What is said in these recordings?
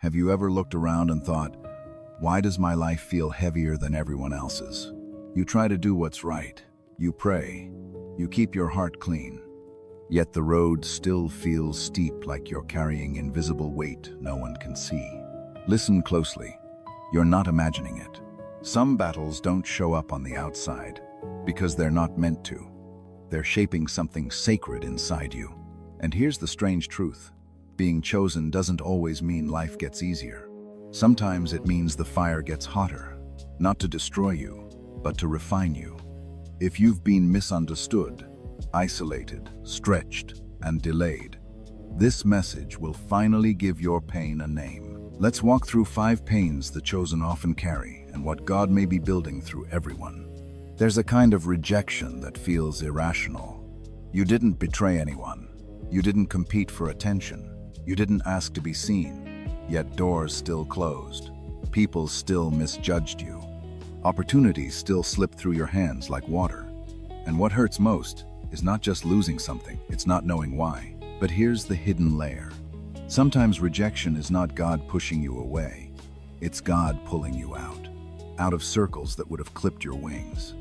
Have you ever looked around and thought, why does my life feel heavier than everyone else's? You try to do what's right. You pray. You keep your heart clean. Yet the road still feels steep, like you're carrying invisible weight no one can see. Listen closely. You're not imagining it. Some battles don't show up on the outside because they're not meant to. They're shaping something sacred inside you. And here's the strange truth. Being chosen doesn't always mean life gets easier. Sometimes it means the fire gets hotter, not to destroy you, but to refine you. If you've been misunderstood, isolated, stretched, and delayed, this message will finally give your pain a name. Let's walk through 5 pains the chosen often carry and what God may be building through everyone. There's a kind of rejection that feels irrational. You didn't betray anyone. You didn't compete for attention. You didn't ask to be seen. Yet doors still closed. People still misjudged you. Opportunities still slipped through your hands like water. And what hurts most is not just losing something, it's not knowing why. But here's the hidden layer. Sometimes rejection is not God pushing you away. It's God pulling you out of circles that would have clipped your wings,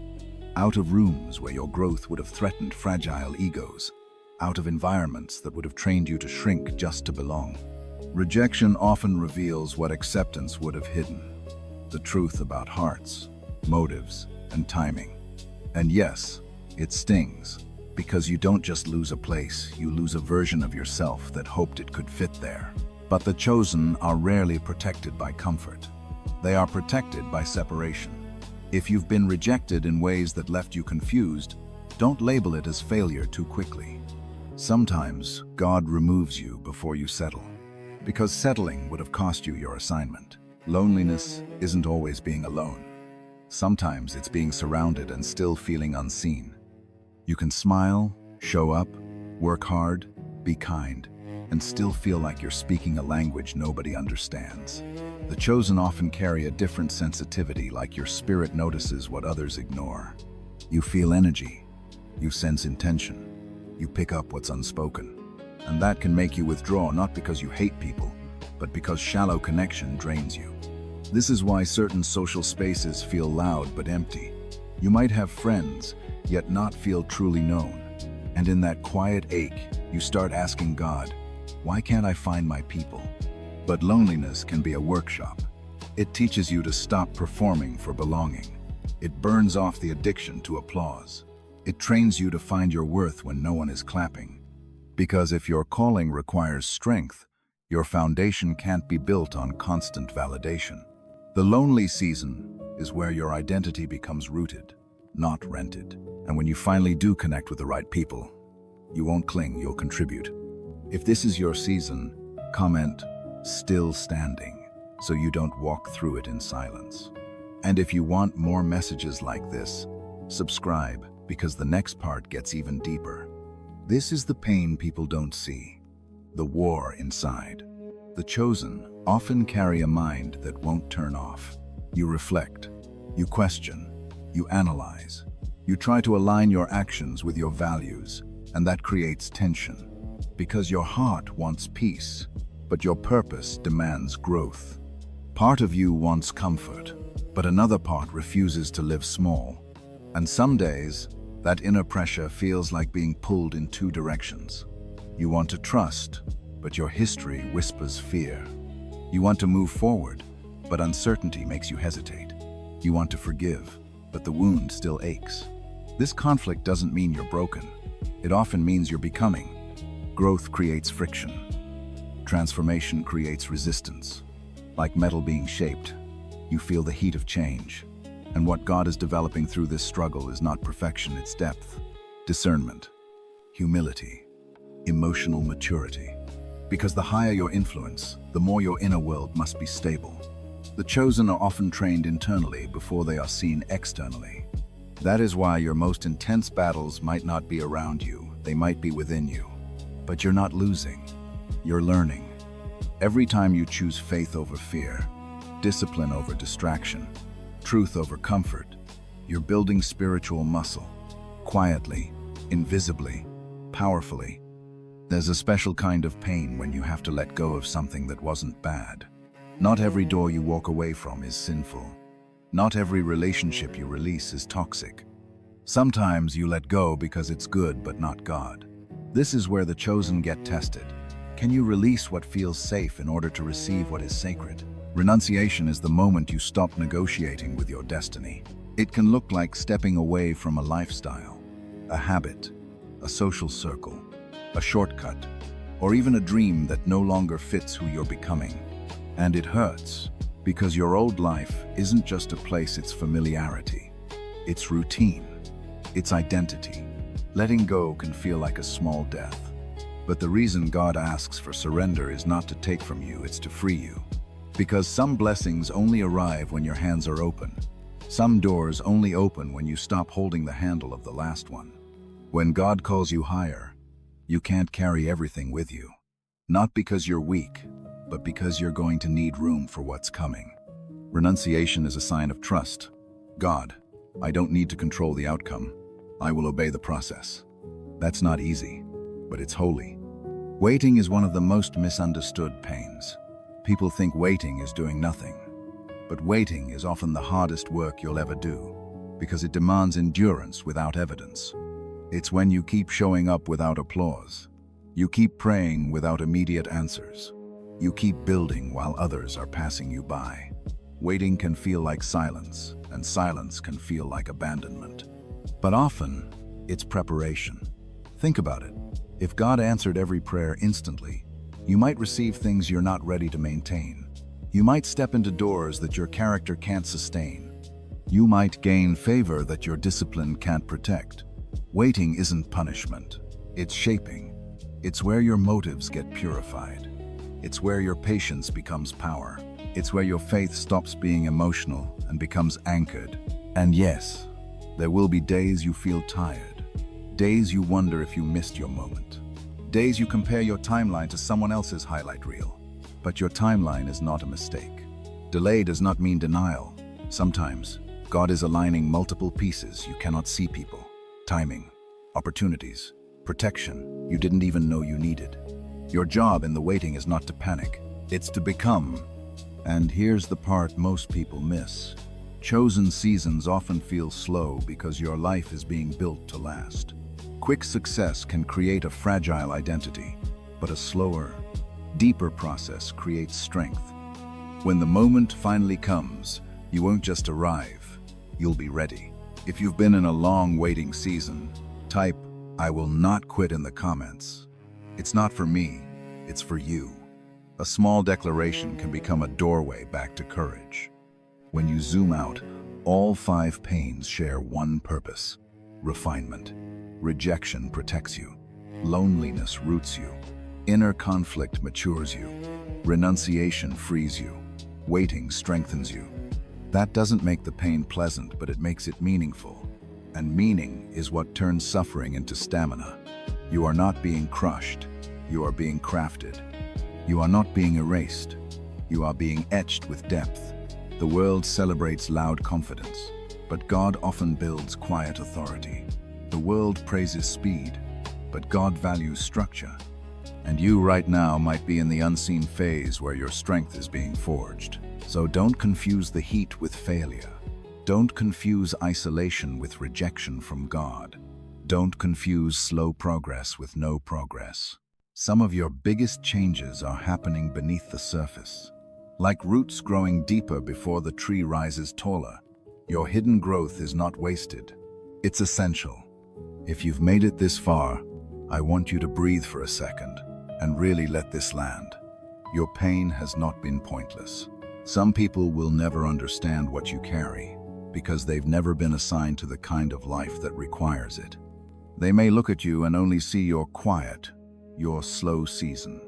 out of rooms where your growth would have threatened fragile egos, out of environments that would have trained you to shrink just to belong. Rejection often reveals what acceptance would have hidden, the truth about hearts, motives, and timing. And yes, it stings, because you don't just lose a place, you lose a version of yourself that hoped it could fit there. But the chosen are rarely protected by comfort. They are protected by separation. If you've been rejected in ways that left you confused, don't label it as failure too quickly. Sometimes God removes you before you settle, because settling would have cost you your assignment. Loneliness isn't always being alone. Sometimes it's being surrounded and still feeling unseen. You can smile, show up, work hard, be kind, and still feel like you're speaking a language nobody understands. The chosen often carry a different sensitivity, like your spirit notices what others ignore. You feel energy, you sense intention, you pick up what's unspoken. And that can make you withdraw, not because you hate people, but because shallow connection drains you. This is why certain social spaces feel loud but empty. You might have friends, yet not feel truly known. And in that quiet ache, you start asking God, why can't I find my people? But loneliness can be a workshop. It teaches you to stop performing for belonging. It burns off the addiction to applause. It trains you to find your worth when no one is clapping. Because if your calling requires strength, your foundation can't be built on constant validation. The lonely season is where your identity becomes rooted, not rented. And when you finally do connect with the right people, you won't cling, you'll contribute. If this is your season, comment "still standing" so you don't walk through it in silence. And if you want more messages like this, subscribe, because the next part gets even deeper. This is the pain people don't see, the war inside. The chosen often carry a mind that won't turn off. You reflect, you question, you analyze. You try to align your actions with your values, and that creates tension. Because your heart wants peace, but your purpose demands growth. Part of you wants comfort, but another part refuses to live small. And some days, that inner pressure feels like being pulled in 2 directions. You want to trust, but your history whispers fear. You want to move forward, but uncertainty makes you hesitate. You want to forgive, but the wound still aches. This conflict doesn't mean you're broken. It often means you're becoming. Growth creates friction. Transformation creates resistance. Like metal being shaped, you feel the heat of change. And what God is developing through this struggle is not perfection, it's depth, discernment, humility, emotional maturity. Because the higher your influence, the more your inner world must be stable. The chosen are often trained internally before they are seen externally. That is why your most intense battles might not be around you, they might be within you. But you're not losing, you're learning. Every time you choose faith over fear, discipline over distraction, truth over comfort, you're building spiritual muscle, quietly, invisibly, powerfully. There's a special kind of pain when you have to let go of something that wasn't bad. Not every door you walk away from is sinful. Not every relationship you release is toxic. Sometimes you let go because it's good but not God. This is where the chosen get tested. Can you release what feels safe in order to receive what is sacred? Renunciation is the moment you stop negotiating with your destiny. It can look like stepping away from a lifestyle, a habit, a social circle, a shortcut, or even a dream that no longer fits who you're becoming. And it hurts, because your old life isn't just a place, it's familiarity. It's routine. It's identity. Letting go can feel like a small death. But the reason God asks for surrender is not to take from you, it's to free you. Because some blessings only arrive when your hands are open. Some doors only open when you stop holding the handle of the last one. When God calls you higher, you can't carry everything with you. Not because you're weak, but because you're going to need room for what's coming. Renunciation is a sign of trust. God, I don't need to control the outcome. I will obey the process. That's not easy, but it's holy. Waiting is one of the most misunderstood pains. People think waiting is doing nothing. But waiting is often the hardest work you'll ever do, because it demands endurance without evidence. It's when you keep showing up without applause. You keep praying without immediate answers. You keep building while others are passing you by. Waiting can feel like silence, and silence can feel like abandonment. But often, it's preparation. Think about it. If God answered every prayer instantly, you might receive things you're not ready to maintain. You might step into doors that your character can't sustain. You might gain favor that your discipline can't protect. Waiting isn't punishment. It's shaping. It's where your motives get purified. It's where your patience becomes power. It's where your faith stops being emotional and becomes anchored. And yes, there will be days you feel tired. Days you wonder if you missed your moment. Days you compare your timeline to someone else's highlight reel. But your timeline is not a mistake. Delay does not mean denial. Sometimes, God is aligning multiple pieces you cannot see: people, timing, opportunities, protection you didn't even know you needed. Your job in the waiting is not to panic, it's to become. And here's the part most people miss. Chosen seasons often feel slow because your life is being built to last. Quick success can create a fragile identity, but a slower, deeper process creates strength. When the moment finally comes, you won't just arrive, you'll be ready. If you've been in a long waiting season, type "I will not quit" in the comments. It's not for me, it's for you. A small declaration can become a doorway back to courage. When you zoom out, all 5 pains share one purpose: refinement. Rejection protects you. Loneliness roots you. Inner conflict matures you. Renunciation frees you. Waiting strengthens you. That doesn't make the pain pleasant, but it makes it meaningful. And meaning is what turns suffering into stamina. You are not being crushed. You are being crafted. You are not being erased. You are being etched with depth. The world celebrates loud confidence, but God often builds quiet authority. The world praises speed, but God values structure. And you right now might be in the unseen phase where your strength is being forged. So don't confuse the heat with failure. Don't confuse isolation with rejection from God. Don't confuse slow progress with no progress. Some of your biggest changes are happening beneath the surface. Like roots growing deeper before the tree rises taller, your hidden growth is not wasted. It's essential. If you've made it this far, I want you to breathe for a second and really let this land. Your pain has not been pointless. Some people will never understand what you carry because they've never been assigned to the kind of life that requires it. They may look at you and only see your quiet, your slow season,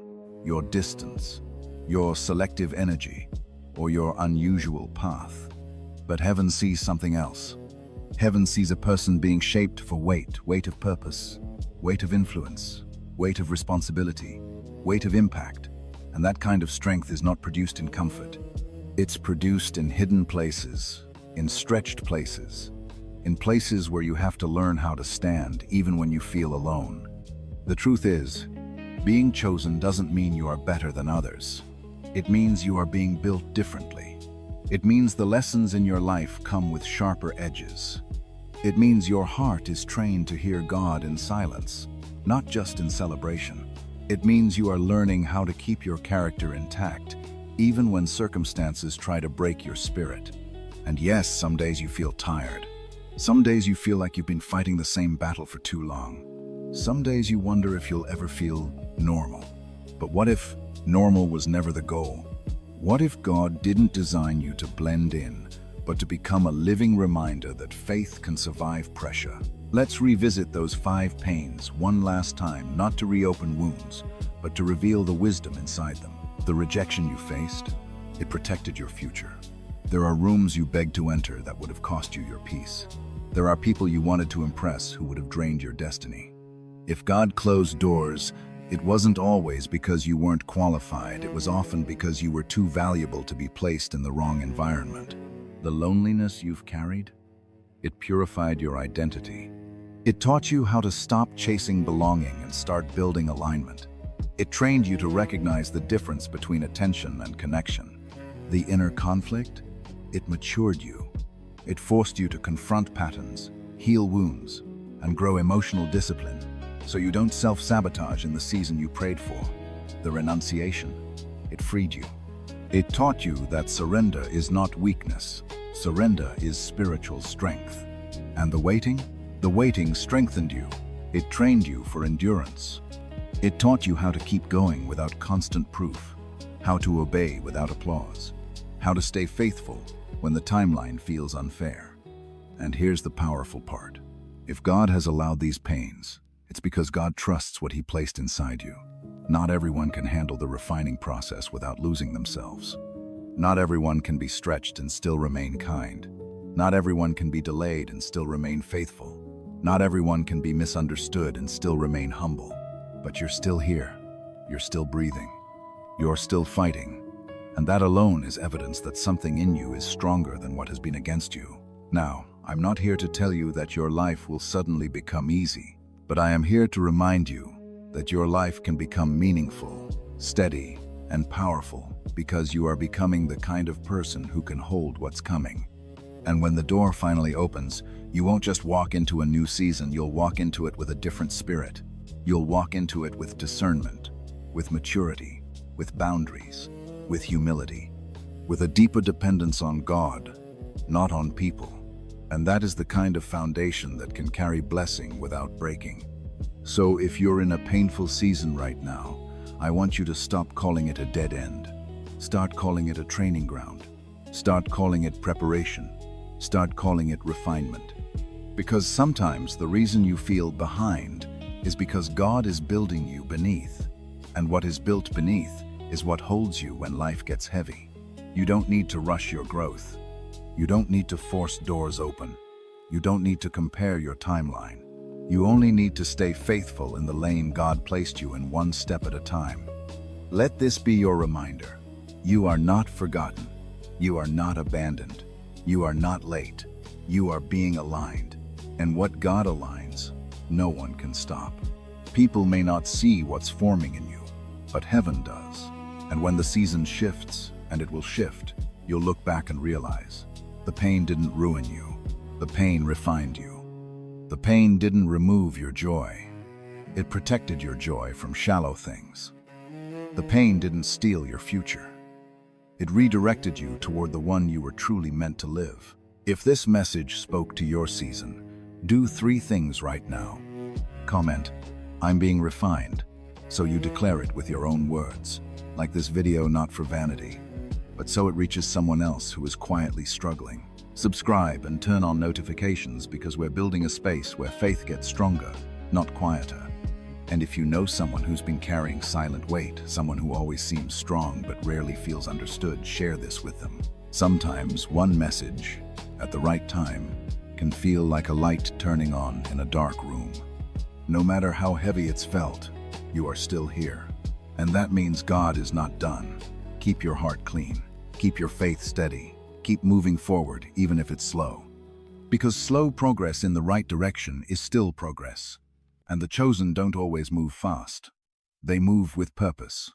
your distance, your selective energy, or your unusual path. But heaven sees something else. Heaven sees a person being shaped for weight of purpose, weight of influence, weight of responsibility, weight of impact. And that kind of strength is not produced in comfort. It's produced in hidden places, in stretched places, in places where you have to learn how to stand even when you feel alone. The truth is, being chosen doesn't mean you are better than others. It means you are being built differently. It means the lessons in your life come with sharper edges. It means your heart is trained to hear God in silence, not just in celebration. It means you are learning how to keep your character intact, even when circumstances try to break your spirit. And yes, some days you feel tired. Some days you feel like you've been fighting the same battle for too long. Some days you wonder if you'll ever feel normal. But what if normal was never the goal? What if God didn't design you to blend in, but to become a living reminder that faith can survive pressure? Let's revisit those 5 pains one last time, not to reopen wounds, but to reveal the wisdom inside them. The rejection you faced, it protected your future. There are rooms you begged to enter that would have cost you your peace. There are people you wanted to impress who would have drained your destiny. If God closed doors, it wasn't always because you weren't qualified. It was often because you were too valuable to be placed in the wrong environment. The loneliness you've carried, it purified your identity. It taught you how to stop chasing belonging and start building alignment. It trained you to recognize the difference between attention and connection. The inner conflict, it matured you. It forced you to confront patterns, heal wounds, and grow emotional discipline, so you don't self-sabotage in the season you prayed for. The renunciation, it freed you. It taught you that surrender is not weakness. Surrender is spiritual strength. And the waiting strengthened you. It trained you for endurance. It taught you how to keep going without constant proof, how to obey without applause, how to stay faithful when the timeline feels unfair. And here's the powerful part. If God has allowed these pains, it's because God trusts what He placed inside you. Not everyone can handle the refining process without losing themselves. Not everyone can be stretched and still remain kind. Not everyone can be delayed and still remain faithful. Not everyone can be misunderstood and still remain humble. But you're still here. You're still breathing. You're still fighting. And that alone is evidence that something in you is stronger than what has been against you. Now, I'm not here to tell you that your life will suddenly become easy. But I am here to remind you that your life can become meaningful, steady, and powerful because you are becoming the kind of person who can hold what's coming. And when the door finally opens, you won't just walk into a new season, you'll walk into it with a different spirit. You'll walk into it with discernment, with maturity, with boundaries, with humility, with a deeper dependence on God, not on people. And that is the kind of foundation that can carry blessing without breaking. So if you're in a painful season right now, I want you to stop calling it a dead end. Start calling it a training ground. Start calling it preparation. Start calling it refinement. Because sometimes the reason you feel behind is because God is building you beneath. And what is built beneath is what holds you when life gets heavy. You don't need to rush your growth. You don't need to force doors open. You don't need to compare your timeline. You only need to stay faithful in the lane God placed you in, one step at a time. Let this be your reminder. You are not forgotten. You are not abandoned. You are not late. You are being aligned. And what God aligns, no one can stop. People may not see what's forming in you, but heaven does. And when the season shifts, and it will shift, you'll look back and realize the pain didn't ruin you. The pain refined you. The pain didn't remove your joy. It protected your joy from shallow things. The pain didn't steal your future. It redirected you toward the one you were truly meant to live. If this message spoke to your season, do 3 things right now. Comment, "I'm being refined," so you declare it with your own words. Like this video, not for vanity, but so it reaches someone else who is quietly struggling. Subscribe and turn on notifications because we're building a space where faith gets stronger, not quieter. And if you know someone who's been carrying silent weight, someone who always seems strong but rarely feels understood, share this with them. Sometimes one message, at the right time, can feel like a light turning on in a dark room. No matter how heavy it's felt, you are still here. And that means God is not done. Keep your heart clean. Keep your faith steady. Keep moving forward, even if it's slow. Because slow progress in the right direction is still progress. And the chosen don't always move fast. They move with purpose.